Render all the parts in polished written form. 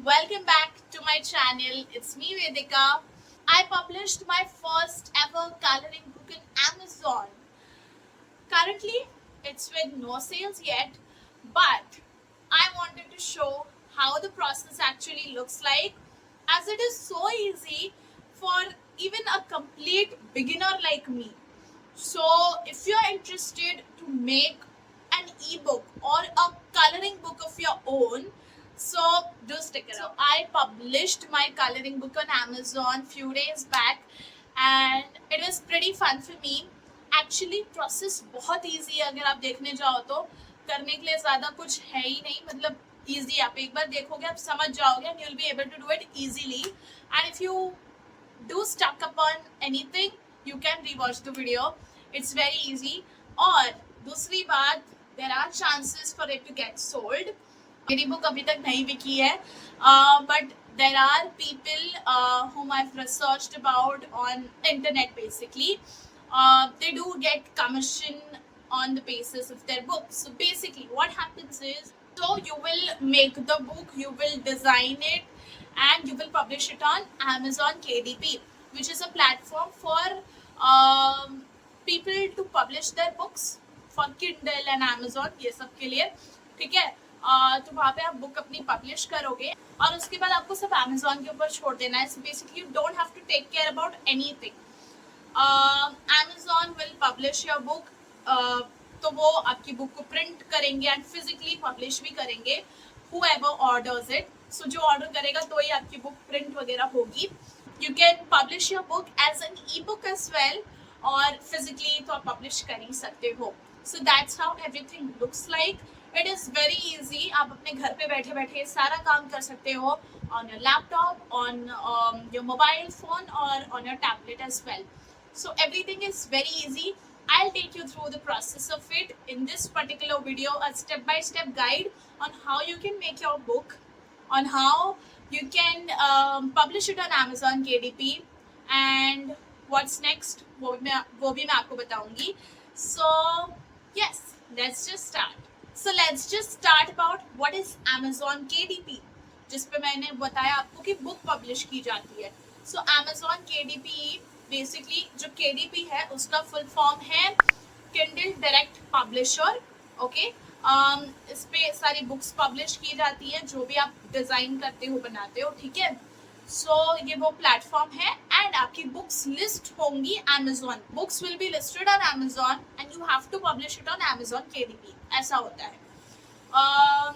welcome back to my channel. It's me Vedika. I published my first ever coloring book in Amazon. Currently, it's with no sales yet, but I wanted to show how the process actually looks like, as it is so easy for even a complete beginner like me. So, if you're interested to make an ebook or a coloring book of your own, so do stick around. So, I published my coloring book on Amazon few days back, and it was pretty fun for me. Actually process बहुत easy है, अगर आप देखने जाओ तो करने के लिए ज़्यादा कुछ है ही नहीं, मतलब ईजी आप एक बार देखोगे आप समझ जाओगे and you will be able to do it easily. And if you do stuck upon anything, you can rewatch the video. It's very easy. और दूसरी बात, there are chances for it to get sold. मेरी book अभी तक नहीं बिकी है, but there are people whom I've researched about on internet basically. They do get commission on the basis of their books. So basically what happens is, so you will make the book, you will design it, and you will publish it on Amazon KDP, which is a platform for people to publish their books for Kindle and Amazon, ये सब के लिए. ठीक है, तो वहाँ पे आप बुक अपनी पब्लिश करोगे और उसके बाद आपको सब Amazon के ऊपर छोड़ देना है. So basically you don't have to take care about anything. Amazon will publish your book. तो वो आपकी बुक को प्रिंट करेंगे एंड फिजिकली पब्लिश भी करेंगे. whoever orders it. So जो ऑर्डर करेगा तो ही आपकी बुक प्रिंट वगैरह होगी. You can publish your book as an ebook as well, और फिजिकली तो आप पब्लिश कर ही सकते हो. So that's how everything looks like. It is very easy. आप अपने घर पे बैठे बैठे सारा काम कर सकते हो on your laptop, on your mobile phone, or on your tablet as well. So everything is very easy. I'll take you through the process of it in this particular video, a step-by-step guide on how you can make your book, on how you can publish it on Amazon KDP, and what's next, वो भी मैं आपको बताऊंगी. So yes, let's just start. So let's just start about what is Amazon KDP, जिस पे मैंने बताया आपको कि बुक पब्लिश की जाती है. So Amazon KDP बेसिकली जो KDP है उसका फुल फॉर्म है Kindle डायरेक्ट पब्लिशर. ओके, इस पे सारी बुक्स पब्लिश की जाती है जो भी आप डिजाइन करते हो, बनाते हो. ठीक है, सो ये वो प्लेटफॉर्म है एंड आपकी बुक्स लिस्ट होंगी Amazon. Books will be listed on Amazon and you have to publish it on Amazon KDP. ऐसा होता है.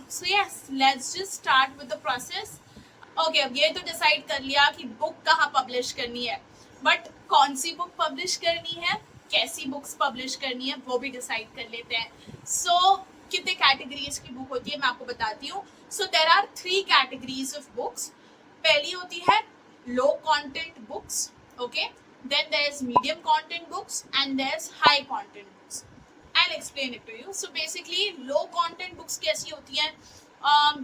So yes, let's just start with the process. Okay, अब ये तो डिसाइड कर लिया कि बुक कहाँ पब्लिश करनी है, बट कौन सी बुक पब्लिश करनी है, कैसी बुक्स पब्लिश करनी है, वो भी डिसाइड कर लेते हैं. सो कितने कैटेगरीज की बुक होती है मैं आपको बताती हूँ. So there are 3 categories of books. पहली होती है low content books. Okay, then there is medium content books and there is high content books. I'll explain it to you. So basically low content books कैसी होती हैं,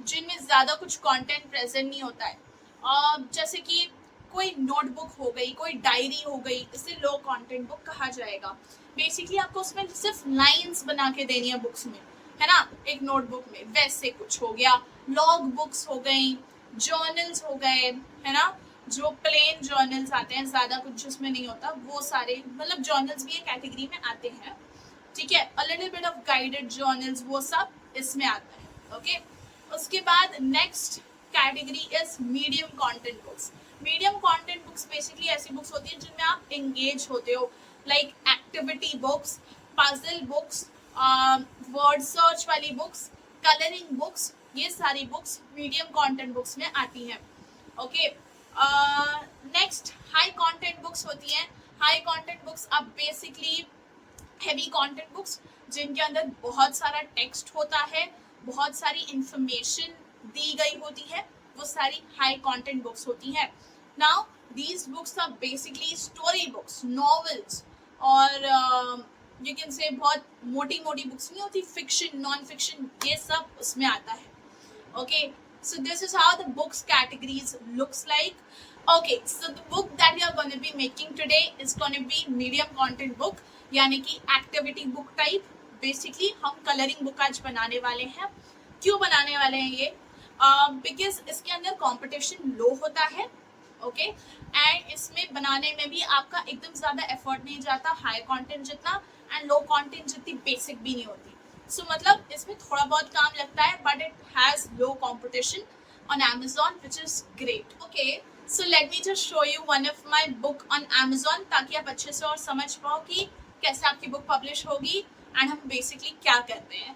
जिनमें ज़्यादा कुछ content present नहीं होता है. जैसे कि कोई नोटबुक हो गई, कोई डायरी हो गई, इसे लो कंटेंट बुक कहा जाएगा. बेसिकली आपको उसमें सिर्फ लाइंस बना के देनी है बुक्स में, है ना, एक नोटबुक में. वैसे कुछ हो गया, लॉग बुक्स हो गई, जर्नल्स हो गए, है ना, जो प्लेन जर्नल्स आते हैं, ज़्यादा कुछ जिसमें नहीं होता, वो सारे, मतलब जर्नल्स भी एक कैटेगरी में आते हैं. ठीक है, a little bit of guided journals, वो सब इसमें आता है. ओके, उसके बाद next category is medium content books. Medium content books basically ऐसी बुक्स होती हैं जिनमें आप एंगेज होते हो, like activity books, puzzle books, word search वाली बुक्स, कलरिंग बुक्स. ये सारी बुक्स मीडियम कंटेंट बुक्स में आती हैं. Okay, next high content books होती हैं. हाई कंटेंट बुक्स अब बेसिकली हैवी कंटेंट बुक्स जिनके अंदर बहुत सारा टेक्स्ट होता है, बहुत सारी इंफॉर्मेशन दी गई होती है, वो सारी हाई कंटेंट बुक्स होती हैं. Now these books are basically story books, novels, और यू कैन से बहुत मोटी मोटी बुक्स नहीं होती, फिक्शन, नॉन फिक्शन, ये सब उसमें आता है. Okay, so this is how the books categories looks like. Okay, so the book that we are going to be making today is going to be medium content book, यानी कि activity book type. Basically हम colouring book आज बनाने वाले हैं. क्यों बनाने वाले हैं ये, बिकॉज इसके अंदर कंपटीशन लो होता है, ओके एंड इसमें बनाने में भी आपका एकदम ज़्यादा एफर्ट नहीं जाता हाई कंटेंट जितना, एंड लो कंटेंट जितनी बेसिक भी नहीं होती. सो मतलब इसमें थोड़ा बहुत काम लगता है, but it has low competition on Amazon, which is great. Okay, so let me just show you one of my book on Amazon ताकि आप अच्छे से और समझ पाओ कि कैसे आपकी बुक पब्लिश होगी एंड हम बेसिकली क्या करते हैं.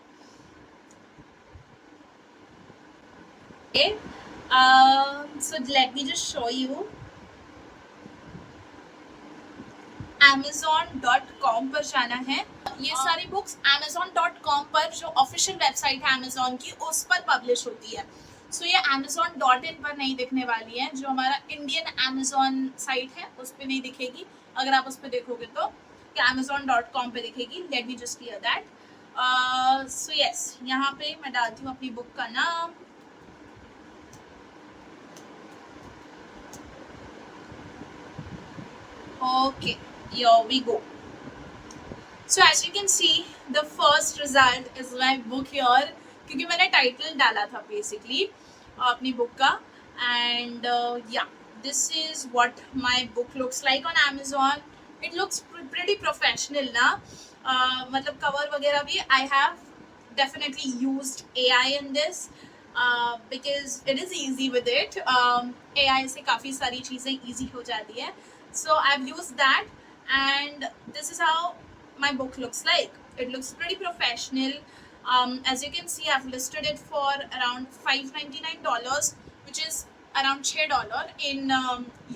Okay, so let me just show you. Amazon.com पर जाना है. ये सारी बुक्स Amazon.com पर जो ऑफिशियल वेबसाइट है Amazon की उस पर पब्लिश होती है. सो ये Amazon.in पर नहीं दिखने वाली है, जो हमारा इंडियन Amazon साइट है उस पर नहीं दिखेगी. अगर आप उस पर देखोगे तो Amazon.com पे दिखेगी. Late me just clear that. So yes, यहाँ पे मैं डालती हूँ अपनी बुक का नाम. Okay, here we go. So as you can see, the first result is my book here, क्योंकि मैंने टाइटल डाला था बेसिकली अपनी बुक का. एंड या this is what my book looks like on Amazon. It looks pretty professional ना. मतलब cover वगैरह भी I have definitely used AI in this because it is easy with it. AI से काफ़ी सारी चीज़ें easy हो जाती है. So I've used that, and this is how my book looks like. It looks pretty professional. As you can see, I've listed it for around $599, which is around $6 in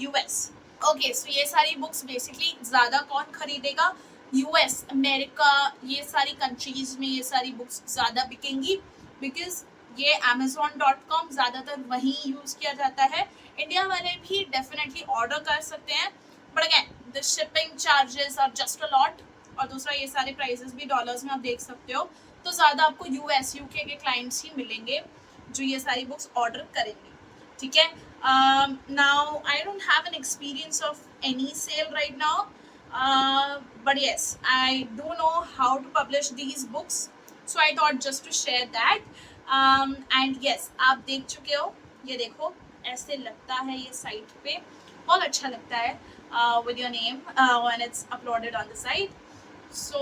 US. Okay, so ये सारी books basically ज़्यादा कौन खरीदेगा? US, America, ये सारी countries में ये सारी books ज़्यादा बिकेंगी because ये Amazon.com ज़्यादातर वहीं यूज़ किया जाता है. इंडिया वाले भी डेफिनेटली ऑर्डर कर सकते हैं, but again the shipping charges are just a lot. और दूसरा ये सारे प्राइसेस भी डॉलर्स में आप देख सकते हो, तो ज़्यादा आपको US UK के क्लाइंट्स ही मिलेंगे जो ये सारी बुक्स ऑर्डर करेंगे. ठीक है. Now I don't have an experience of any sale right now, but yes I do know how to publish these books, so I thought just to share that. And yes, आप देख चुके हो, ये देखो ऐसे लगता है ये साइट पे, बहुत अच्छा लगता है with your name when it's uploaded on the site. So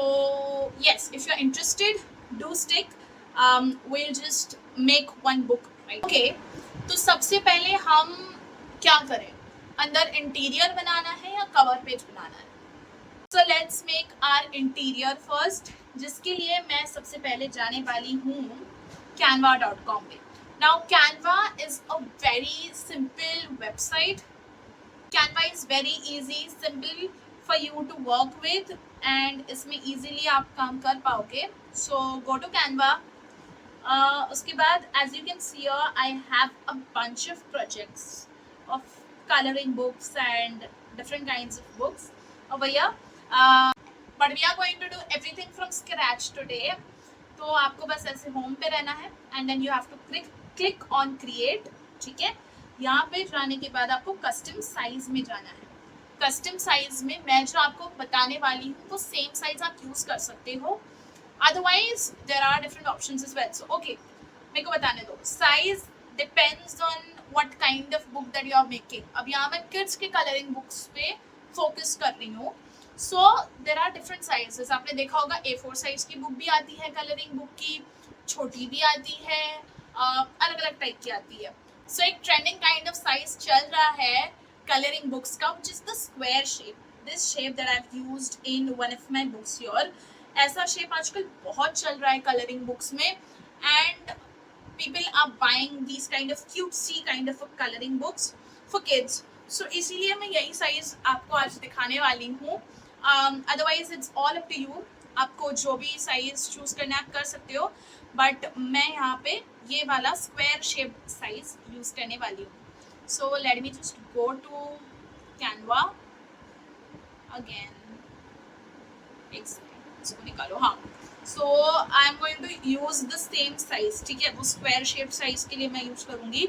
yes, if you're interested, do stick. We'll just make one book, right? Okay, तो सबसे पहले हम क्या करें? अंदर इंटीरियर बनाना है या कवर पेज बनाना है? So let's make our interior first, जिसके लिए मैं सबसे पहले जाने वाली हूँ Canva.com पे. Now Canva is a very simple website. Canva is very easy, simple for you to work with, and इसमें easily आप काम कर पाओगे. So go to Canva. उसके बाद as you can see here, I have a bunch of projects of coloring books and different kinds of books over here. But we are going to do everything from scratch today. तो आपको बस ऐसे home पे रहना है and then you have to click on create. ठीक है. यहाँ पे जाने के बाद आपको कस्टम साइज में जाना है. कस्टम साइज में मैं जो आपको बताने वाली हूँ वो सेम साइज आप यूज कर सकते हो. Otherwise there are different options as well. So okay, मेरे को बताने दो. Size depends on what kind of book that you are making. अब यहाँ मैं किड्स के कलरिंग बुक्स पे फोकस कर रही हूँ. So there are different sizes. आपने देखा होगा A4 साइज की बुक भी आती है कलरिंग बुक की, छोटी भी आती है, अलग अलग टाइप की आती है. सो एक ट्रेंडिंग काइंड ऑफ साइज चल रहा है कलरिंग बुक्स का, which is the square shape. This shape that I've used in one of my books here. ऐसा शेप आजकल बहुत चल रहा है कलरिंग बुक्स में, and people are buying these kind of cutesy kind of coloring books for kids. So इसीलिए मैं यही साइज आपको आज दिखाने वाली हूँ. Otherwise it's all up to you. आपको जो भी साइज चूज करना है आप कर सकते हो, बट मैं यहाँ पे ये वाला स्क्वायर शेप साइज यूज करने वाली हूँ. So let me just go to Canva again. एक सेकेंड, इसको निकालो. हाँ, so I am going to use the same size. ठीक है, वो स्क्वायर शेप साइज के लिए मैं यूज करूँगी.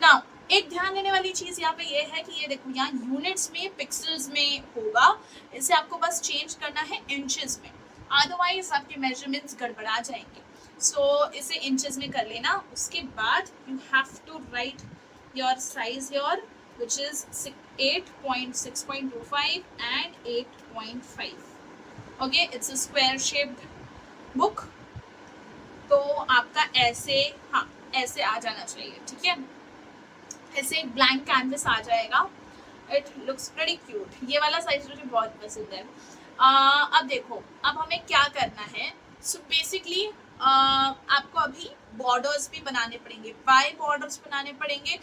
नाउ एक ध्यान देने वाली चीज़ यहाँ पे ये है कि ये देखो यहाँ यूनिट्स में पिक्सल्स में होगा, इसे आपको बस चेंज करना है इंचेस में, अदरवाइज आपके मेजरमेंट्स गड़बड़ा जाएंगे. सो इसे इंचेस में कर लेना. उसके बाद you have to write your size your which is 8.6.25 and 8.5. Okay, it's a square shaped book. तो आपका ऐसे, हाँ ऐसे आ जाना चाहिए. ठीक है, ऐसे एक ब्लैंक कैनवस आ जाएगा. It looks pretty cute. ये वाला साइज मुझे बहुत पसंद है. अब देखो, अब हमें क्या करना है. सो बेसिकली आपको अभी बॉर्डर्स भी बनाने पड़ेंगे. वाई बॉर्डर्स बनाने पड़ेंगे?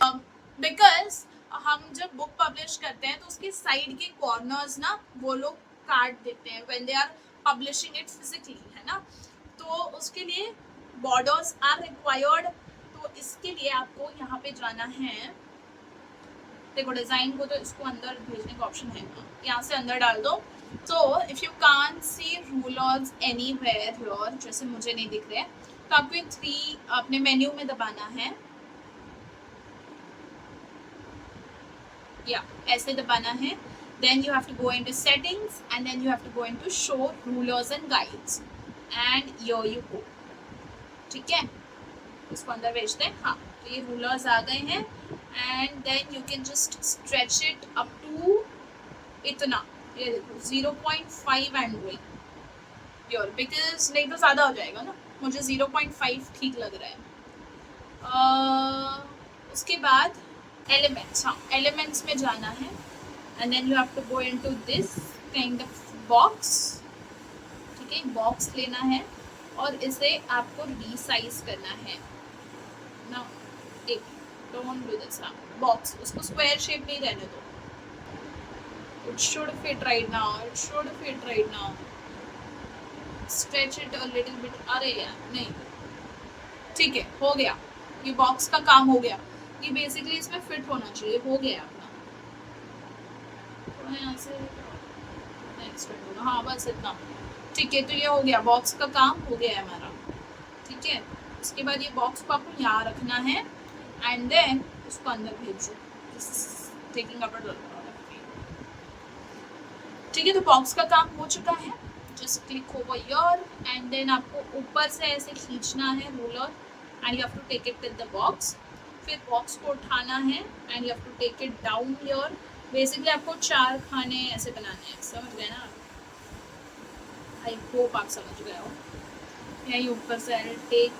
बिकॉज हम जब बुक पब्लिश करते हैं तो उसके साइड के कॉर्नर्स ना वो लोग काट देते हैं when they are publishing it physically, है ना. तो उसके लिए बॉर्डर्स आर रिक्वायर्ड. तो इसके लिए आपको यहाँ पे जाना है. देखो डिजाइन को तो इसको अंदर भेजने का ऑप्शन है, यहाँ से अंदर डाल दो. तो if you can't see rulers anywhere here, जैसे मुझे नहीं दिख रहे, तो आपको ये 3 अपने मेन्यू में दबाना है. या ऐसे दबाना है. then you have to go into settings and then you have to go into show rulers and guides and here you go. ठीक है, इसको अंदर भेजते हैं. हाँ, तो ये रूलर्स आ गए हैं and then you can just stretch it up to इतना, ये देखो 0.5 एंड गोइंग योर, बिकॉज नहीं तो ज़्यादा हो जाएगा ना. मुझे 0.5 ठीक लग रहा है. उसके बाद एलिमेंट्स, हाँ एलिमेंट्स में जाना है and then you have to go into this kind of box. ठीक है, बॉक्स लेना है और इसे आपको रीसाइज करना है ना. एक डोंट डू दिस. हाँ बॉक्स, उसको स्क्वायर शेप नहीं रहने दो. It should fit right now, it should fit right now. Stretch it a little bit. अरे यार नहीं, ठीक है हो गया. ये बॉक्स का काम हो गया. ये बेसिकली इसमें फिट होना चाहिए. हो गया अपना. थोड़ा यहाँ से नेक्स्ट होगा. हाँ बस इतना. ठीक है, तो ये हो गया, बॉक्स का काम हो गया है हमारा. ठीक है, इसके बाद ये बॉक्स को आपको यहाँ रखना है एंड देन उसको अंदर भेजो. Taking up. ठीक है, तो बॉक्स का काम हो चुका है. Just click over your and then आपको ऊपर से ऐसे खींचना है ruler and you have to take it till the box. फिर बॉक्स को उठाना है and you have to take it down your. Basically आपको 4 खाने ऐसे बनाने हैं, समझ गए ना. आई होप आप समझ गए हो. यहीं ऊपर से I take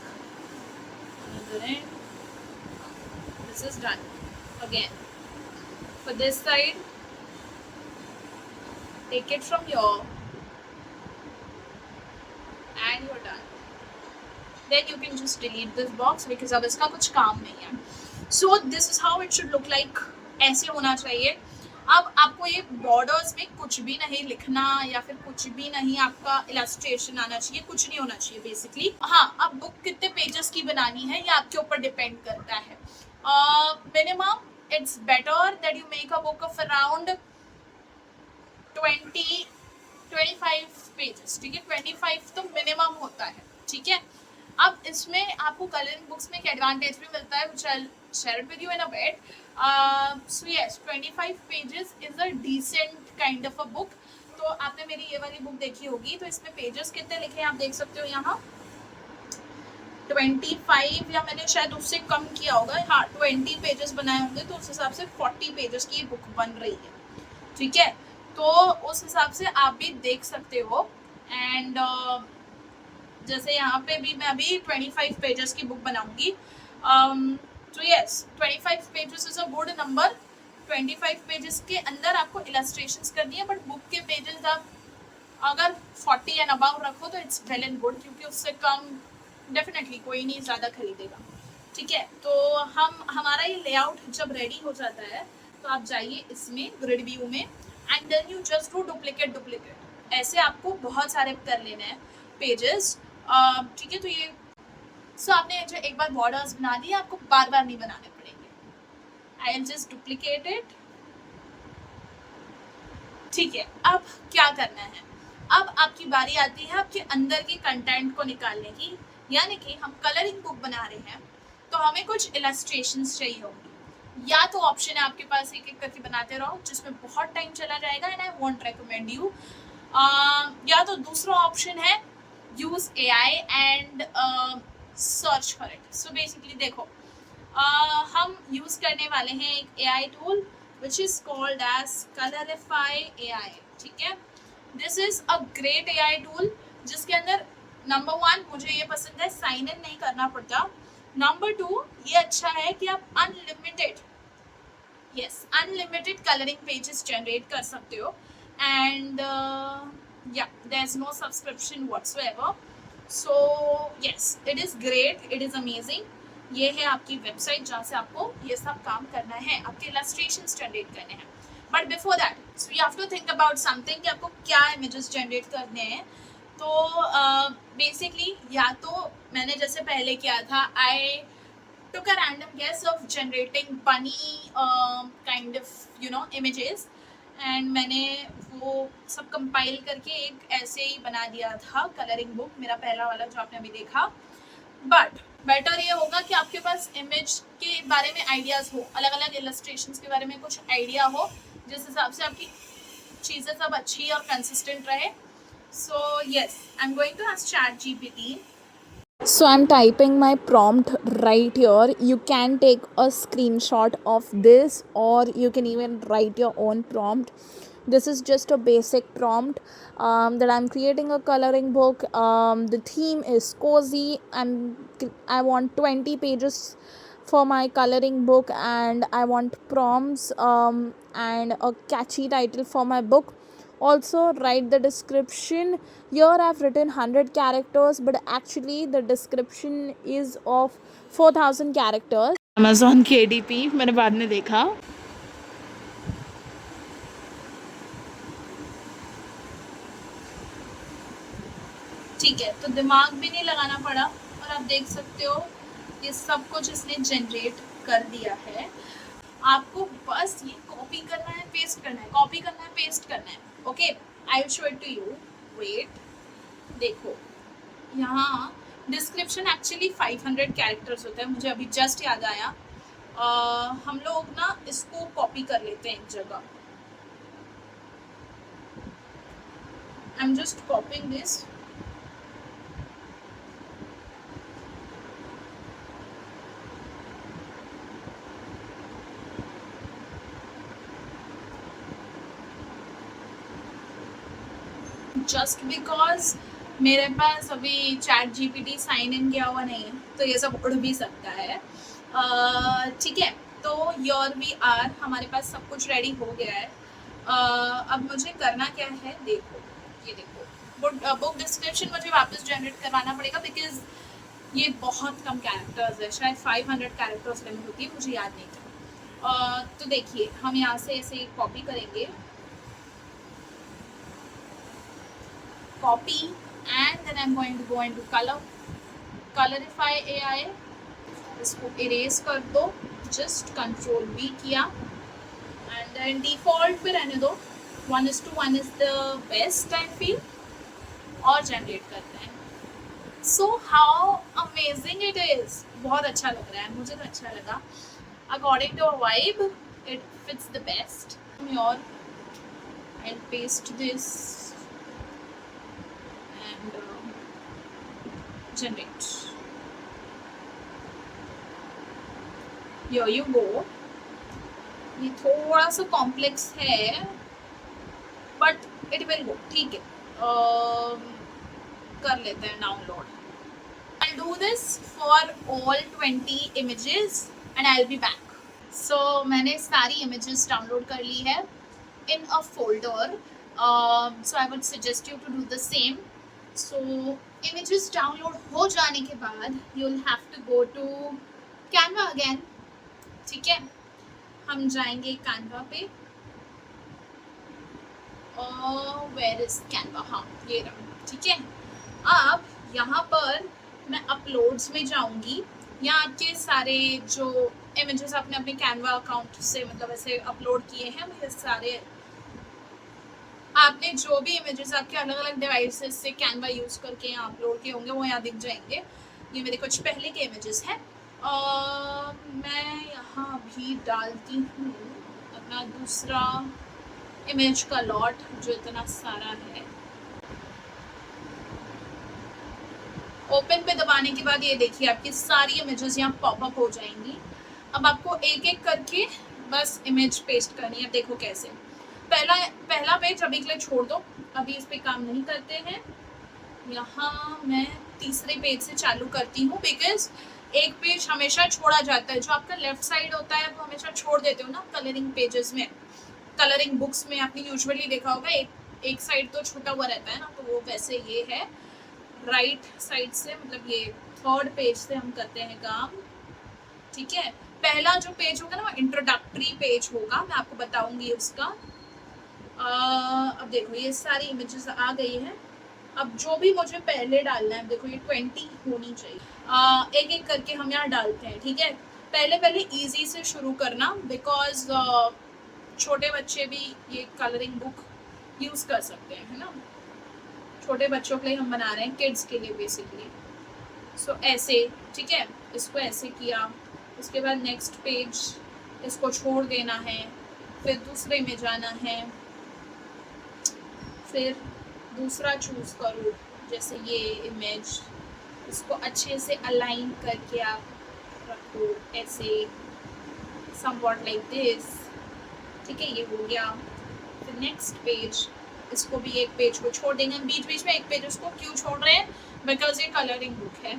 another end. This is done. Again for this side, take it from here and you're done. Then you can just delete this box because अब इसका कुछ काम नहीं है. So this is how it should look like. ऐसे होना चाहिए. अब आपको ये बॉर्डर्स में कुछ भी नहीं लिखना या फिर कुछ भी नहीं आपका इलस्ट्रेशन आना चाहिए, कुछ नहीं होना चाहिए बेसिकली. हाँ, अब बुक कितने पेजेस की बनानी है ये आपके ऊपर डिपेंड करता है. Minimum it's better that you make a book of around 25 pages. ठीक है, 25 तो मिनिमम होता है. ठीक है, अब इसमें आपको कलरिंग बुक्स में एक एडवांटेज भी मिलता है which I'll share it with you in a bit. So yes, 25 pages is a decent kind of a book. तो आपने मेरी ये वाली बुक देखी होगी, तो इसमें पेजेस कितने लिखे हैं आप देख सकते हो यहाँ 25, या मैंने शायद उससे कम किया होगा. हाँ 20 पेजेस बनाए होंगे, तो उस हिसाब से 40 पेजेस की ये बुक बन रही है. ठीक है, तो उस हिसाब से आप भी देख सकते हो. एंड जैसे यहाँ पे भी मैं अभी 25 पेजेस की बुक बनाऊंगी. तो yes 25 pages is a good number. 25 pages के अंदर आपको इलस्ट्रेशंस करनी है, बट बुक के पेजेस आप अगर 40 एंड अबाव रखो तो इट्स वेल एंड गुड, क्योंकि उससे कम डेफिनेटली कोई नहीं ज़्यादा खरीदेगा. ठीक है, तो हमारा ये लेआउट जब रेडी हो जाता है तो आप जाइए इसमें ग्रिड व्यू में and then you just do duplicate. ऐसे आपको बहुत सारे कर लेने हैं पेजेस. ठीक है, तो ये आपने जो एक बार बॉर्डर्स बना दिए, आपको बार बार नहीं बनाने पड़ेंगे. I will just duplicate it. ठीक है, अब क्या करना है, अब आपकी बारी आती है आपके अंदर के कंटेंट को निकालने की. यानी कि हम कलरिंग बुक बना रहे हैं तो हमें कुछ इलस्ट्रेशंस चाहिए होंगी. या तो ऑप्शन है आपके पास एक एक करके बनाते रहो, जिसमें बहुत टाइम चला जाएगा and I won't recommend you. या तो दूसरा ऑप्शन है use AI and search for it. So basically देखो, हम यूज करने वाले हैं एक AI tool which is called as Colorify AI. ठीक है, this is a great AI tool जिसके अंदर नंबर 1 मुझे ये पसंद है, साइन इन नहीं करना पड़ता. नंबर 2 ये अच्छा है कि आप unlimited, yes, unlimited colouring pages generate कर सकते हो. एंड या there is no subscription whatsoever. So yes, it is great, it is amazing. ये है आपकी वेबसाइट जहाँ से आपको ये सब काम करना है, आपके इलस्ट्रेशंस जनरेट करने हैं. But before that so you have to think about something कि आपको क्या इमेजेस जनरेट करने हैं. तो बेसिकली या तो मैंने जैसे पहले किया था, आई took a random guess of generating bunny kind of images, and मैंने वो सब कंपाइल करके एक ऐसे ही बना दिया था कलरिंग बुक, मेरा पहला वाला जो आपने अभी देखा. बट बेटर ये होगा कि आपके पास इमेज के बारे में आइडियाज हो, अलग अलग इलस्ट्रेशंस के बारे में कुछ आइडिया हो, जिस हिसाब से आपकी चीज़ें सब अच्छी और कंसिस्टेंट रहे. So yes, I am going to ask ChatGPT. So I'm typing my prompt right here. You can take a screenshot of this, or you can even write your own prompt. This is just a basic prompt that I'm creating a coloring book. The theme is cozy. I want 20 pages for my coloring book, and I want prompts and a catchy title for my book. Also write the description. Here I've written 100 characters, but actually the description is of 4000 characters. Amazon KDP मैंने बाद में देखा. ठीक है, तो दिमाग भी नहीं लगाना पड़ा, और आप देख सकते हो ये सब कुछ इसने जनरेट कर दिया है. आपको बस ये कॉपी करना है, पेस्ट करना है, कॉपी करना है, पेस्ट करना है. Okay, I will show it to you. Wait, देखो यहाँ डिस्क्रिप्शन एक्चुअली 500 कैरेक्टर्स होता है, मुझे अभी जस्ट याद आया. हम लोग ना इसको कॉपी कर लेते हैं एक जगह. I am just copying this. Just because मेरे पास अभी ChatGPT साइन इन किया हुआ नहीं है, तो ये सब उड़ भी सकता है. ठीक है, तो योर वी आर, हमारे पास सब कुछ रेडी हो गया है. अब मुझे करना क्या है, देखो ये देखो, बुक डिस्क्रिप्शन मुझे वापस जनरेट करवाना पड़ेगा बिकॉज ये बहुत कम कैरेक्टर्स है, शायद 500 कैरेक्टर्स लिमिट होती है, मुझे याद नहीं था. तो देखिए हम यहाँ से ऐसे कॉपी करेंगे, copy, and then I'm going to go into Colorify AI. इसको erase कर दो, just Control V किया, and then default पे रहने दो. 1:1 is the best I feel, और generate करते हैं. So how amazing it is, बहुत अच्छा लग रहा है, मुझे तो अच्छा लगा. According to our vibe, it fits the best. Here and paste this. Generate. Here you go. ये थोड़ा सा कॉम्प्लेक्स है, बट इट विल गो. ठीक है, कर लेते हैं download. I'll do this for all 20 images and I'll be back. So मैंने सारी images डाउनलोड कर ली है in a folder. So I would suggest you to do the same. So images download हो जाने के बाद you'll have to go to Canva again. ठीक है, हम जाएंगे Canva पे. Where is Canva? हाँ, ये रहा. ठीक है, अब यहाँ पर मैं अपलोड्स में जाऊंगी. यहाँ आपके सारे जो इमेजेस आपने अपने कैनवा अकाउंट से मतलब ऐसे अपलोड किए हैं, ये सारे आपने जो भी इमेजेस आपके अलग अलग डिवाइसेस से कैनवा यूज़ करके यहाँ अपलोड किए होंगे वो यहाँ दिख जाएंगे. ये मेरे कुछ पहले के इमेजेस हैं. मैं यहाँ भी डालती हूँ अपना दूसरा इमेज का लॉट जो इतना सारा है. ओपन पे दबाने के बाद ये देखिए आपकी सारी इमेजेस यहाँ पॉपअप हो जाएंगी। अब आपको एक एक करके बस इमेज पेस्ट करनी है। देखो कैसे, पहला पहला पेज अभी के लिए छोड़ दो, अभी इस पे काम नहीं करते हैं। यहाँ मैं तीसरे पेज से चालू करती हूँ, बिकॉज एक पेज हमेशा छोड़ा जाता है, जो आपका लेफ्ट साइड होता है वो हमेशा छोड़ देते हो ना कलरिंग पेजेस में। कलरिंग बुक्स में आपने यूजुअली देखा होगा एक साइड तो छूटा हुआ रहता है ना, तो वो वैसे ये है राइट साइड से, मतलब ये थर्ड पेज से हम करते हैं काम। ठीक है, पहला जो पेज होगा ना वो इंट्रोडक्टरी पेज होगा, मैं आपको बताऊंगी उसका। अब देखो ये सारी इमेजेस आ गई हैं। अब जो भी मुझे पहले डालना है, देखो ये 20 होनी चाहिए। एक एक करके हम यहाँ डालते हैं। ठीक है, पहले पहले इजी से शुरू करना, बिकॉज छोटे बच्चे भी ये कलरिंग बुक यूज कर सकते हैं, है ना। छोटे बच्चों के लिए हम बना रहे हैं, किड्स के लिए बेसिकली। सो ऐसे, ठीक है, इसको ऐसे किया। उसके बाद नेक्स्ट पेज इसको छोड़ देना है, फिर दूसरे में जाना है, फिर दूसरा चूज करो, जैसे ये इमेज, इसको अच्छे से अलाइन करके आप रखो ऐसे, समवॉट लाइक दिस। ठीक है, ये हो गया। फिर नेक्स्ट पेज, इसको भी एक पेज को छोड़ देंगे, बीच बीच में एक पेज उसको क्यों छोड़ रहे हैं, बिकॉज ये कलरिंग बुक है।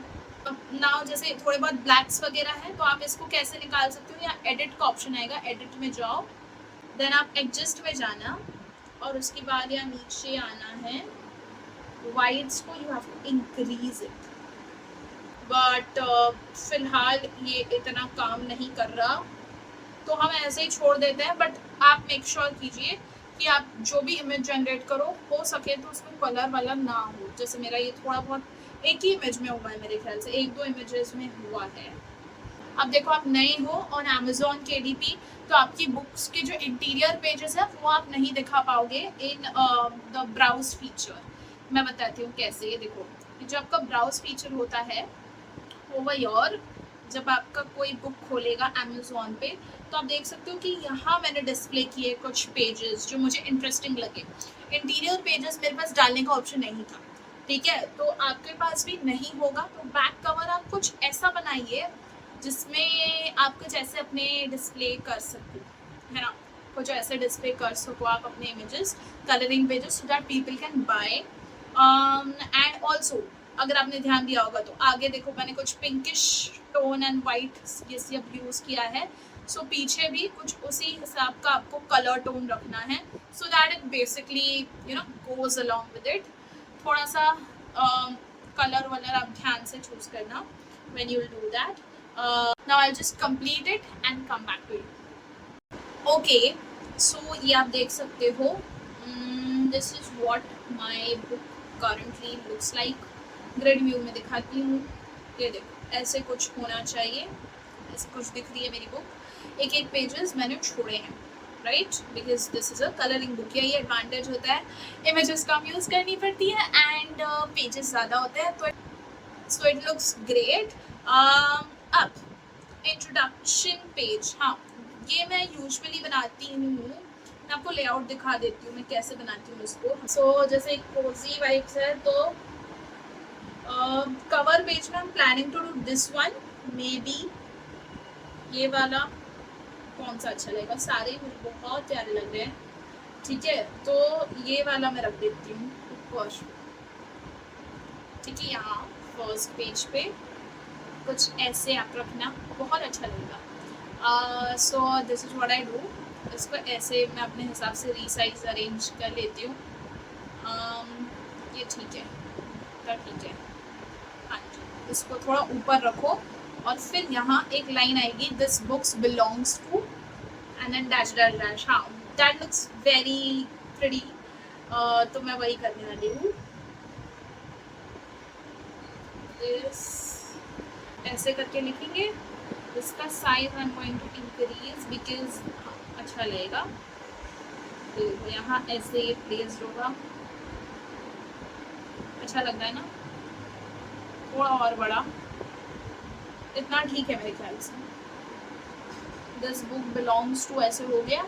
अब नाउ जैसे थोड़े बहुत ब्लैक्स वगैरह है, तो आप इसको कैसे निकाल सकते हो, या एडिट का ऑप्शन आएगा, एडिट में जाओ, देन आप एडजस्ट में जाना, और उसके बाद यहाँ नीचे आना है, वाइड्स को you have to increase it. But फिलहाल ये इतना काम नहीं कर रहा, तो हम ऐसे ही छोड़ देते हैं। बट आप मेक श्योर कीजिए कि आप जो भी इमेज जनरेट करो, हो सके तो उसमें कलर वाला ना हो। जैसे मेरा ये थोड़ा बहुत एक ही इमेज में हुआ है, मेरे ख्याल से एक दो इमेजेस में हुआ है। अब देखो, आप नए हो ऑन Amazon KDP, तो आपकी बुक्स के जो इंटीरियर पेजेस है वो आप नहीं दिखा पाओगे इन द ब्राउज फीचर। मैं बताती हूँ कैसे। ये देखो, जो आपका ब्राउज फीचर होता है ओवर योर, जब आपका कोई बुक खोलेगा Amazon पे, तो आप देख सकते हो कि यहाँ मैंने डिस्प्ले किए कुछ पेजेस जो मुझे इंटरेस्टिंग लगे। इंटीरियर पेजेस मेरे पास डालने का ऑप्शन नहीं था। ठीक है, तो आपके पास भी नहीं होगा, तो बैक कवर आप कुछ ऐसा बनाइए जिसमें आप कुछ ऐसे अपने डिस्प्ले कर सको, है ना, कुछ ऐसे डिस्प्ले कर सको आप अपने images, colouring pages, so that people can buy. And also अगर आपने ध्यान दिया होगा तो आगे देखो मैंने कुछ पिंकिश टोन एंड वाइट ये सब यूज़ किया है। सो पीछे भी कुछ उसी हिसाब का आपको कलर टोन रखना है, so that it basically you know goes along with it. थोड़ा सा कलर वलर आप ध्यान से चूज करना when you will do that. Now I'll just complete it and come back to you. Okay, so ये आप देख सकते हो, this is what my book currently looks like. Grid view में दिखाती हूँ, ये देखो ऐसे कुछ होना चाहिए, ऐसे कुछ दिख रही है मेरी बुक। एक एक पेजेस मैंने छोड़े हैं, right, because this is a colouring book. यही एडवांटेज होता है, इमेजेस कम यूज़ करनी पड़ती है एंड पेजेस ज़्यादा होते हैं, तो सो इट लुक्स ग्रेट। अब इंट्रोडक्शन पेज, हाँ ये मैं यूजुअली बनाती हूँ, मैं आपको लेआउट दिखा देती हूँ मैं कैसे बनाती हूँ इसको। सो जैसे एक कोजी वाइब्स है, तो कवर पेज में हम planning to do this one, maybe ये वाला। कौन सा अच्छा लगेगा, सारे मुझे बहुत प्यारे लग रहे हैं। ठीक है, तो ये वाला मैं रख देती हूँ ऊपर। ठीक है, यहाँ फर्स्ट पेज पे कुछ ऐसे आप रखना, बहुत अच्छा लगेगा। So this is what I do. इसको ऐसे मैं अपने हिसाब से रीसाइज अरेंज कर लेती हूँ। ये ठीक है, तो ठीक है, हाँ जी, इसको थोड़ा ऊपर रखो, और फिर यहाँ एक लाइन आएगी, this books belongs to, and then dash dash dash. हाँ, दैट लुक्स वेरी प्रिटी, तो मैं वही करने वाली हूँ। ऐसे करके लिखेंगे, इसका size I am going to increase because अच्छा लगेगा। तो यहाँ ऐसे ये प्लेस होगा, अच्छा लग रहा है ना, थोड़ा और बड़ा, इतना ठीक है मेरे ख्याल से। दिस बुक बिलोंग्स टू ऐसे हो गया,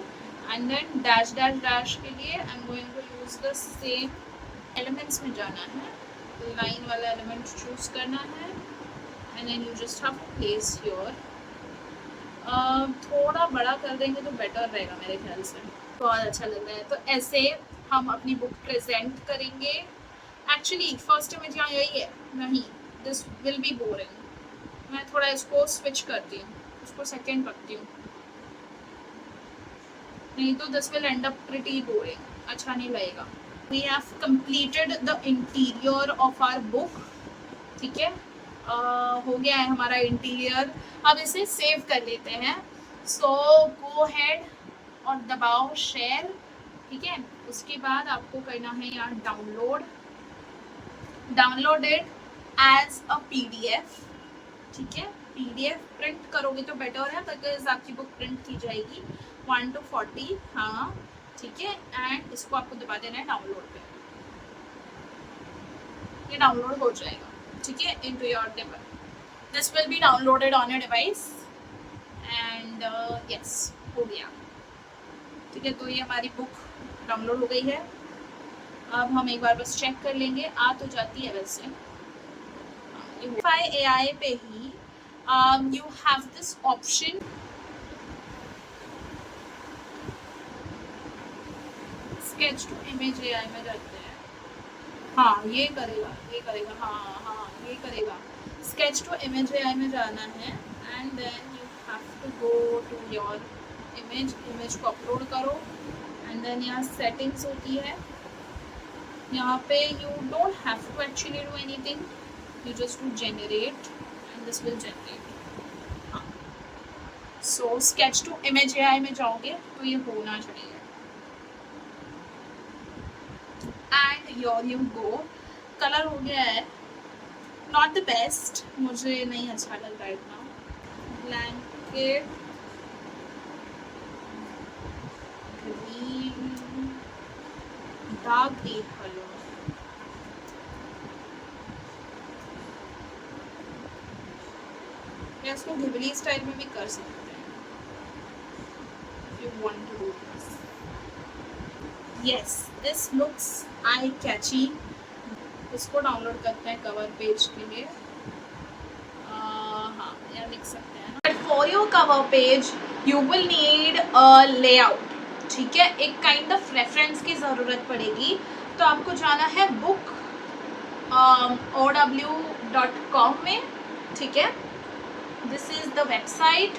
and then dash dash dash के लिए I am going to use the same elements में जाना है, लाइन वाला एलिमेंट चूज करना है and then you just have to place your, थोड़ा बड़ा कर देंगे तो बेटर रहेगा मेरे ख्याल से, बहुत अच्छा लग रहा है। तो ऐसे हम अपनी बुक प्रेजेंट करेंगे। एक्चुअली फर्स्ट इमेज यहाँ यही है, नहीं, दिस विल बी बोरिंग। मैं थोड़ा इसको स्विच करती हूँ, उसको सेकेंड रखती हूँ, नहीं तो this will end up pretty boring, अच्छा नहीं लगेगा। We have completed the interior of our book, ठीक है। हो गया है हमारा इंटीरियर। अब इसे सेव कर लेते हैं। सो गो हेड और दबाओ शेयर, ठीक है। उसके बाद आपको करना है यहाँ download it as a PDF, ठीक है। PDF प्रिंट करोगे तो बेटर है, बिकॉज आपकी बुक प्रिंट की जाएगी 1 to 40, हाँ ठीक है। एंड इसको आपको दबा देना है डाउनलोड पे, ये डाउनलोड हो जाएगा, ठीक है, into your device. This will be downloaded on your device and yes, हो गया, ठीक है। तो ये हमारी बुक डाउनलोड हो गई है। अब हम एक बार बस चेक कर लेंगे, आ तो जाती है वैसे। AI पे ही you have this option, sketch to image AI में जाते हैं, हाँ ये करेगा, हाँ हाँ ये करेगा। स्केच टू इमेज AI में जाना है and then you have to go to your image को अपलोड करो एंड देन यहाँ सेटिंग्स होती है, यहाँ पे you don't have to actually do anything, you just to generate and this will generate. हाँ, so sketch to image AI में जाओगे तो ये होना चाहिए and your you go. Colour हो गया है, नॉट द बेस्ट, मुझे नहीं अच्छा लग रहा है इतना। Blanket green, dark green colour, या इसको घिबली स्टाइल में भी कर सकते हैं if you want to do this. Yes, this looks eye catchy. इसको डाउनलोड करते हैं कवर पेज के लिए। हाँ, यहाँ लिख सकते हैं। But for your cover page, you will need a layout, ठीक है। एक काइंड ऑफ रेफरेंस की ज़रूरत पड़ेगी, तो आपको जाना है book ow.com में, ठीक है। दिस इज द वेबसाइट,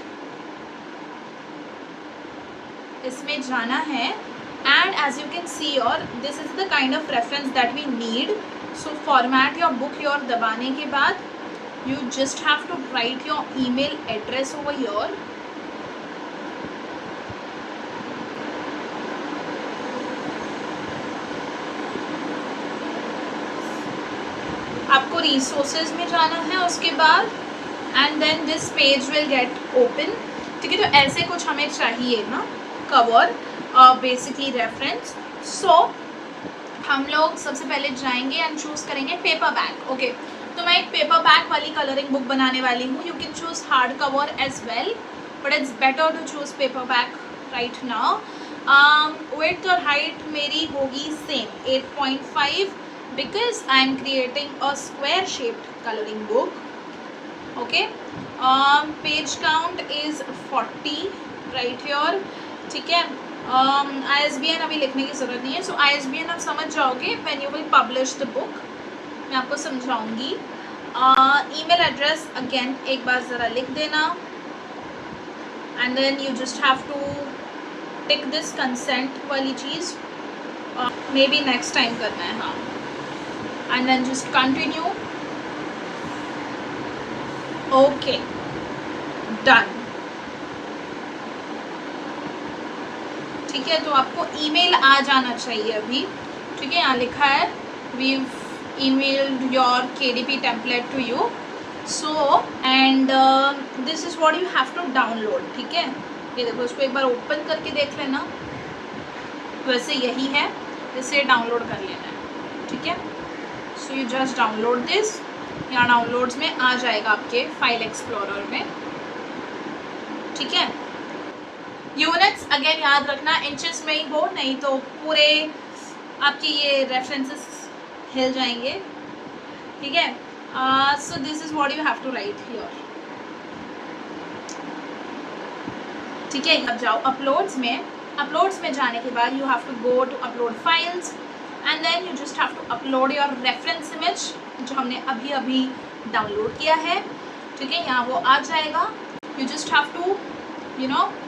इसमें जाना है and as you can see your this is the kind of reference that we need. So format your book your दबाने के बाद you just have to write your email address over your, आपको resources में जाना है उसके बाद and then this page will get open, ठीक है। तो ऐसे कुछ हमें चाहिए ना कवर, बेसिकली रेफरेंस। सो हम लोग सबसे पहले जाएंगे एंड चूज करेंगे पेपर बैक, ओके। तो मैं एक पेपर बैक वाली कलरिंग बुक बनाने वाली हूँ। You can choose hardcover as well, but it's better to choose paperback right now. Width और हाइट मेरी होगी same 8.5 because I am creating a square shaped coloring book, okay. Page count is 40 right here, ठीक है। ISBN अभी लिखने की ज़रूरत नहीं है। सो ISBN आप समझ जाओगे when you will publish the book, मैं आपको समझाऊंगी। ईमेल एड्रेस अगेन एक बार ज़रा लिख देना and then you just have to tick this consent वाली चीज़, मे बी नेक्स्ट टाइम करना है, हाँ। And then just continue. Okay, done, ठीक है। तो आपको ईमेल आ जाना चाहिए अभी, ठीक है। यहाँ लिखा है we've emailed your KDP template to you, so and this is what you have to download, ठीक है। ये देखो, इसको एक बार ओपन करके देख लेना, वैसे यही है, इसे डाउनलोड कर लेना है, ठीक है। So you just download this, यहाँ डाउनलोड्स में आ जाएगा आपके फाइल एक्सप्लोरर में, ठीक है। यूनिट्स अगेन याद रखना इंचेस में ही हो, नहीं तो पूरे आपके ये रेफरेंसेस हिल जाएंगे। ठीक है. So this is what you have to write here. ठीक है. अब जाओ अपलोड्स में जाने के बाद you have to go to upload files and then you just have to upload your reference image जो हमने अभी डाउनलोड किया है. ठीक है, यहाँ वो आ जाएगा. You just have to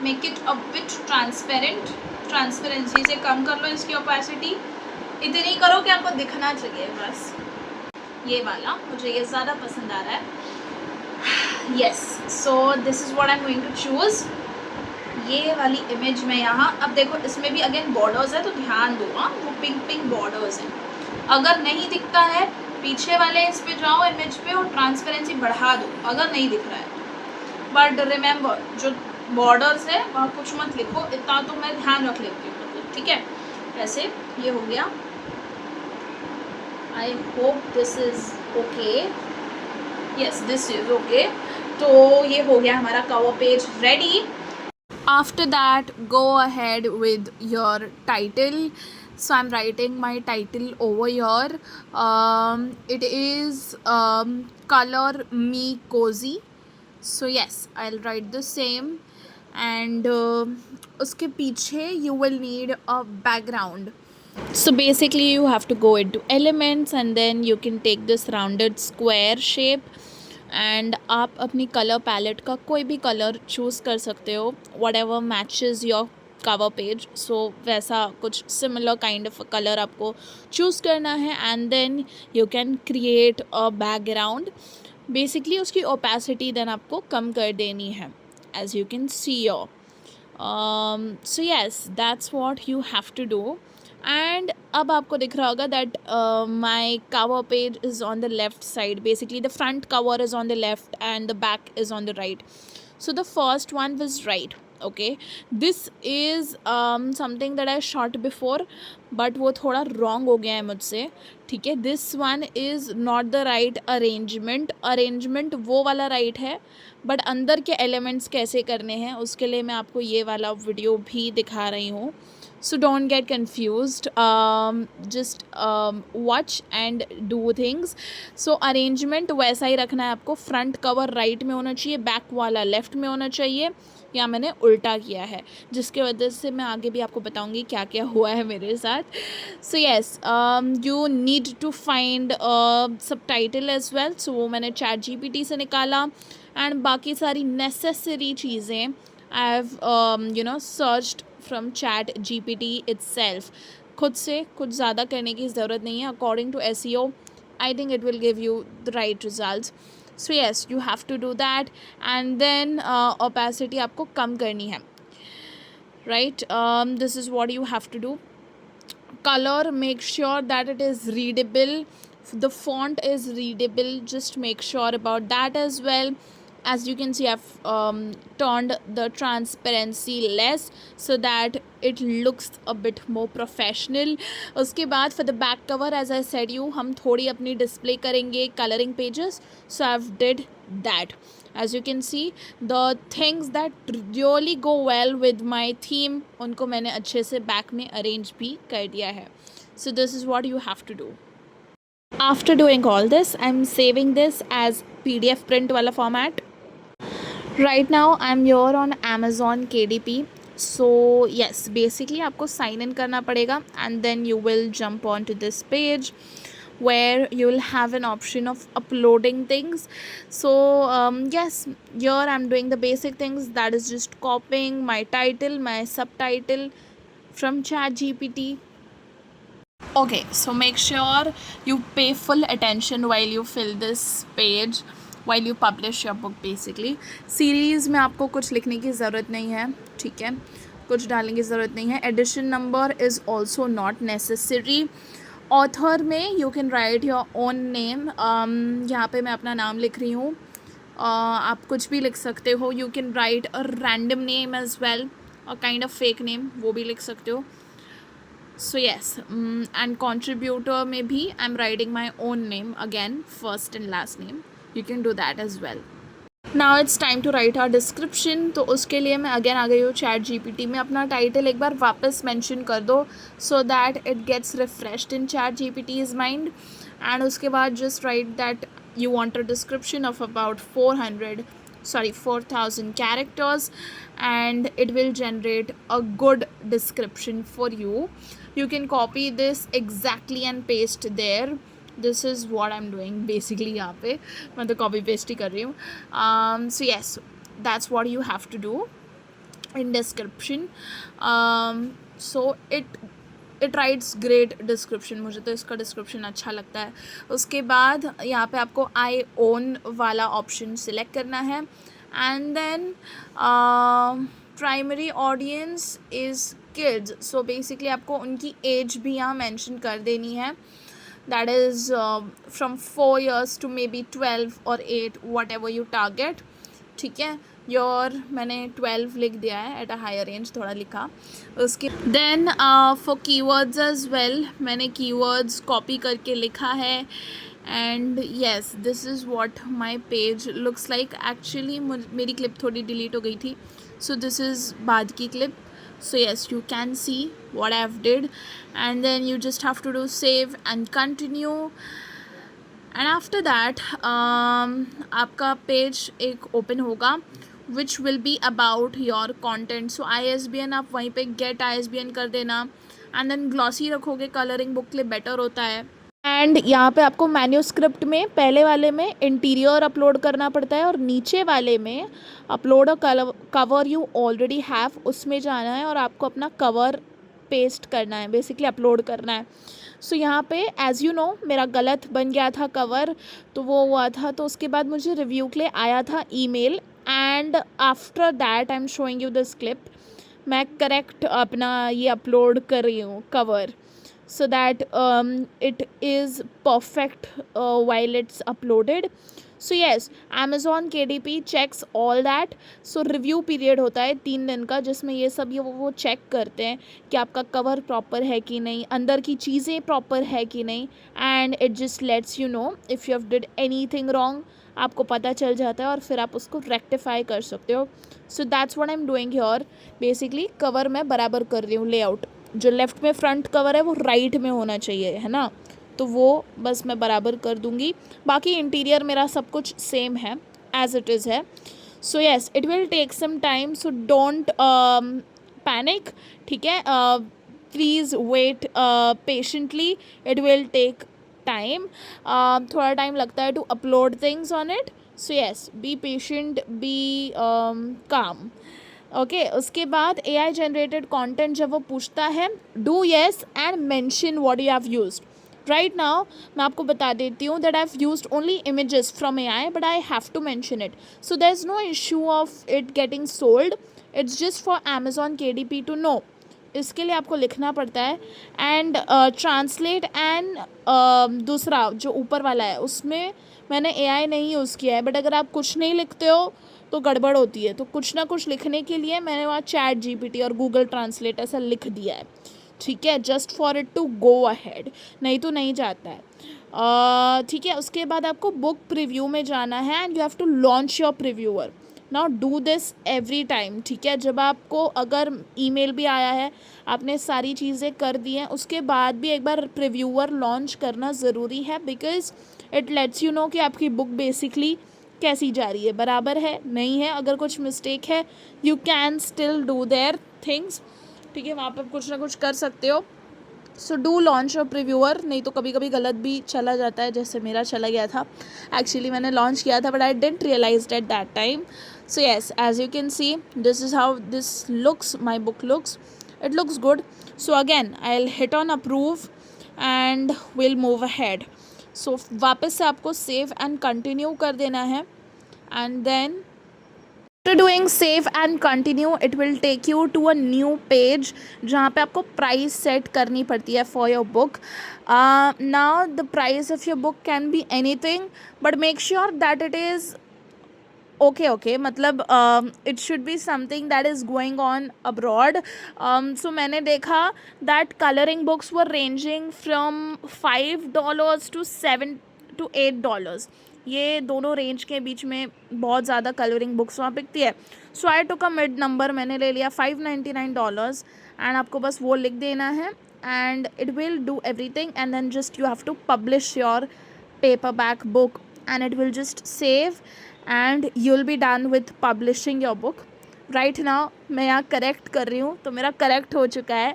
make it a bit transparent. Transparency से कम कर लो इसकी ओपेसिटी. इतनी करो कि आपको दिखना चाहिए बस. ये वाला मुझे ये ज़्यादा पसंद आ रहा है. Yes, so this is what I am going to choose. ये वाली इमेज में यहाँ, अब देखो इसमें भी अगेन बॉर्डर्स है तो ध्यान दो. हाँ, वो पिंक बॉर्डर्स हैं. अगर नहीं दिखता है पीछे वाले इस पे जाओ इमेज पे और ट्रांसपेरेंसी बढ़ा दो अगर नहीं दिख रहा है. बट रिमेंबर जो बॉर्डर्स है वहाँ कुछ मत लिखो. इतना तो मैं ध्यान रख लेती हूँ. ठीक है, ऐसे ये हो गया. I hope this is okay. Yes, this is okay. तो ये हो गया हमारा cover page ready. After that, go ahead with your title. So I'm writing my title over here. It is Color Me Cozy. So yes, I'll write the same. And उसके पीछे you will need a background. So basically you have to go into elements and then you can take this rounded square shape. And आप अपनी colour palette का कोई भी colour choose कर सकते हो, whatever matches your cover page. So वैसा कुछ सिमिलर काइंड ऑफ कलर आपको चूज़ करना है and then you can create a background. Basically उसकी ओपेसिटी देन आपको कम कर देनी है, as you can see your. So yes, that's what you have to do. And अब आपको दिख रहा होगा that my cover page is on the left side. Basically the front cover is on the left and the back is on the right. So the first one was right. Okay, this is something that I shot before but वो थोड़ा wrong हो गया है मुझसे. ठीक है, this one is not the right arrangement वो वाला राइट है, बट अंदर के एलिमेंट्स कैसे करने हैं उसके लिए मैं आपको ये वाला वीडियो भी दिखा रही हूँ. So don't get confused. Just watch and do things. So arrangement वैसा ही रखना है आपको. फ्रंट कवर राइट में होना चाहिए, बैक वाला लेफ़्ट में होना चाहिए. या मैंने उल्टा किया है जिसके वजह से मैं आगे भी आपको बताऊंगी क्या क्या हुआ है मेरे साथ. So yes, you need to find subtitle as well. So वो मैंने ChatGPT से निकाला एंड बाकी सारी नेसेसरी चीज़ें I have searched from ChatGPT itself. खुद से कुछ ज़्यादा करने की ज़रूरत नहीं है. According to SEO, I think it will give you the right results. So yes, you have to do that. And then opacity आपको कम करनी है, right? This is what you have to do. Color, make sure that it is readable. The font is readable. Just make sure about that as well. As you can see, I've turned the transparency less so that it looks a bit more professional. उसके बाद for the back cover, as I said you, हम थोड़ी अपनी display करेंगे coloring pages. So I've did that. As you can see, the things that really go well with my theme, उनको मैंने अच्छे से back में arrange भी कर दिया है. So this is what you have to do. After doing all this, I'm saving this as PDF print वाला format. Right now I'm here on Amazon KDP. So yes, basically आपको sign in करना पड़ेगा and then you will jump onto this page where you will have an option of uploading things. So yes, here I'm doing the basic things, that is just copying my title, my subtitle from ChatGPT. Okay, so make sure you pay full attention while you fill this page, while you publish your book. Basically series में आपको कुछ लिखने की ज़रूरत नहीं है. ठीक है, कुछ डालने की ज़रूरत नहीं है. Edition number is also not necessary. Author में you can write your own name. यहाँ पे मैं अपना नाम लिख रही हूँ. आप कुछ भी लिख सकते हो. You can write a random name as well, a kind of fake name, वो भी लिख सकते हो. So yes, and contributor में भी I'm writing my own name again, first and last name. You can do that as well. Now it's time to write our description. तो उसके लिए मैं अगेन आ गई हूँ ChatGPT में. अपना टाइटल एक बार वापस मेंशन कर दो so that it gets refreshed in ChatGPT's mind. And उसके बाद just right that you want a description of about 4,000 characters, and it will generate a good description for you. You can copy this exactly and paste there. This is what I'm doing basically यहाँ पे मैं तो copy paste ही कर रही हूँ. So yes, that's what you have to do in description. So it writes great description. मुझे तो इसका description अच्छा लगता है. उसके बाद यहाँ पे आपको I own वाला option select करना है, and then primary audience is kids. So basically आपको उनकी age भी यहाँ mention कर देनी है. That is from 4 years to maybe 12 or 8, whatever you target. ठीक है. मैंने 12 लिख दिया है, एट अ हायर रेंज थोड़ा लिखा. उसके then for keywords as well मैंने कीवर्ड्स कॉपी करके लिखा है. And yes, this is what my page looks like. Actually मेरी क्लिप थोड़ी डिलीट हो गई थी, सो दिस इज़ बाद की clip. So yes, you can see what I've did, and then you just have to do save and continue. And after that आपका page एक open होगा which will be about your content. So ISBN आप वहीं पे get ISBN कर देना, and then glossy रखोगे, colouring book के लिए बेटर होता है. एंड यहाँ पे आपको मैन्यूस्क्रिप्ट में पहले वाले में इंटीरियर अपलोड करना पड़ता है, और नीचे वाले में upload a cover you already have, उसमें जाना है और आपको अपना कवर पेस्ट करना है, बेसिकली अपलोड करना है. सो यहाँ पे एज़ यू नो मेरा गलत बन गया था कवर, तो वो हुआ था. तो उसके बाद मुझे रिव्यू के लिए आया था email, and after that I am showing you this clip. मैं करेक्ट अपना ये अपलोड कर रही हूँ cover, so that it is perfect while it's uploaded. So yes, Amazon KDP checks all that. So review period होता है 3 दिन का, जिसमें ये सब वो चेक करते हैं कि आपका कवर प्रॉपर है कि नहीं, अंदर की चीज़ें प्रॉपर है कि नहीं, and it just let's you know if you have did anything wrong. आपको पता चल जाता है और फिर आप उसको रेक्टिफाई कर सकते हो. So that's what I am doing here. Basically cover मैं बराबर कर रही हूँ, लेआउट जो लेफ़्ट में फ्रंट कवर है वो राइट में होना चाहिए, है ना, तो वो बस मैं बराबर कर दूँगी. बाकी इंटीरियर मेरा सब कुछ सेम है, एज इट इज़ है. So yes, it will take some time, so don't panic. ठीक है, please wait patiently, it will take time. थोड़ा टाइम लगता है to upload things on it. So yes, be patient, be calm. Okay, उसके बाद AI generated content जब वो पूछता है, do yes and mention what you have used. Right now मैं आपको बता देती हूँ that I have used only images from AI, but I have to mention it. So there is no issue of it getting sold. It's just for Amazon KDP to know. इसके लिए आपको लिखना पड़ता है. एंड ट्रांसलेट एंड दूसरा जो ऊपर वाला है उसमें मैंने AI नहीं यूज़ किया है, बट अगर आप कुछ नहीं लिखते हो तो गड़बड़ होती है. तो कुछ ना कुछ लिखने के लिए मैंने वहाँ ChatGPT और Google ट्रांसलेट ऐसा लिख दिया है. ठीक है, just for it to go ahead, नहीं तो नहीं जाता है. ठीक है, उसके बाद आपको बुक प्रीव्यू में जाना है, and you have to launch your previewer. Now do this every time. ठीक है, जब आपको अगर ईमेल भी आया है, आपने सारी चीज़ें कर दी हैं, उसके बाद भी एक बार प्रीव्यूअर लॉन्च करना ज़रूरी है, because it let's you know कि आपकी बुक बेसिकली कैसी जा रही है, बराबर है नहीं है. अगर कुछ मिस्टेक है, you can still do their things. ठीक है, वहाँ पर कुछ ना कुछ कर सकते हो. सो डू लॉन्च योर प्रीव्यूअर, नहीं तो कभी कभी गलत भी चला जाता है, जैसे मेरा चला गया था. एक्चुअली मैंने लॉन्च किया था, but I didn't realise at that time. So yes, as you can see, this is how this looks, my book looks. It looks good. So again I will hit on approve and will move ahead. So वापस से आपको save and continue कर देना है, and then after doing save and continue it will take you to a new page जहाँ पे आपको price set करनी पड़ती है for your book. Now the price of your book can be anything, but make sure that it is okay मतलब it should be something that is going on abroad. So मैंने देखा that colouring books were ranging from $5 to $7 to $8. ये दोनों range के बीच में बहुत ज़्यादा colouring books वहाँ बिकती है. सो आई टुक अ मिड नंबर, मैंने ले लिया $599, एंड आपको बस वो लिख देना है, and it will do everything, and then just you have to publish your paperback book, and it will just save, and you'll be done with publishing your book. Right now मैं यहाँ correct कर रही हूँ, तो मेरा correct हो चुका है.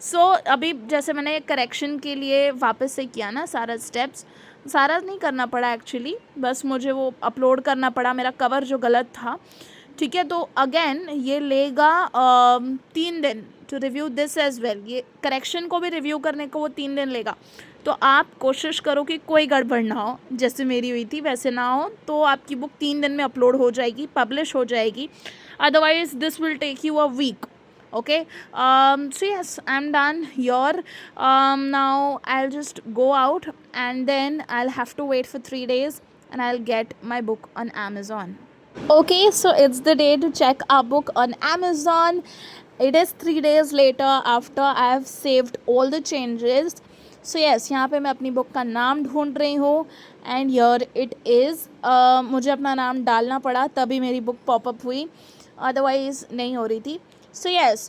सो अभी जैसे मैंने करेक्शन के लिए वापस से किया ना सारा स्टेप्स, सारा नहीं करना पड़ा एक्चुअली, बस मुझे वो अपलोड करना पड़ा, मेरा कवर जो गलत था. ठीक है, तो अगेन ये लेगा 3 दिन to review this as well. ये करेक्शन को भी रिव्यू करने को वो 3 दिन लेगा. तो आप कोशिश करो कि कोई गड़बड़ ना हो, जैसे मेरी हुई थी वैसे ना हो, तो आपकी बुक 3 दिन में अपलोड हो जाएगी, पब्लिश हो जाएगी. Otherwise this will take you a week. Okay, so yes, I'm done here. Now I'll just go out, and then I'll have to wait for 3 days, and I'll get my book on Amazon. Okay, so it's the day to check our book on Amazon. It is 3 days later after I have saved all the changes. So yes, यहाँ पे मैं अपनी book का नाम ढूंढ रही हूँ, and here it is. मुझे अपना नाम डालना पड़ा तभी मेरी बुक पॉपअप हुई, अदरवाइज नहीं हो रही थी. So yes,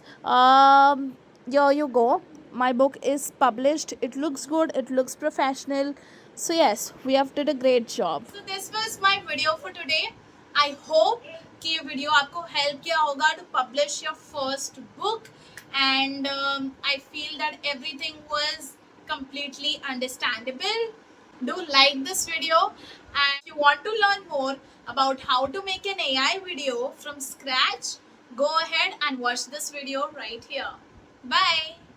here you go. My book is published. It looks good. It looks professional. So yes, we have did a great job. So this was my video for today. I hope कि ये video आपको help किया होगा to publish your first book, and I feel that everything was completely understandable. Do like this video, and if you want to learn more about how to make an AI video from scratch, go ahead and watch this video right here. Bye.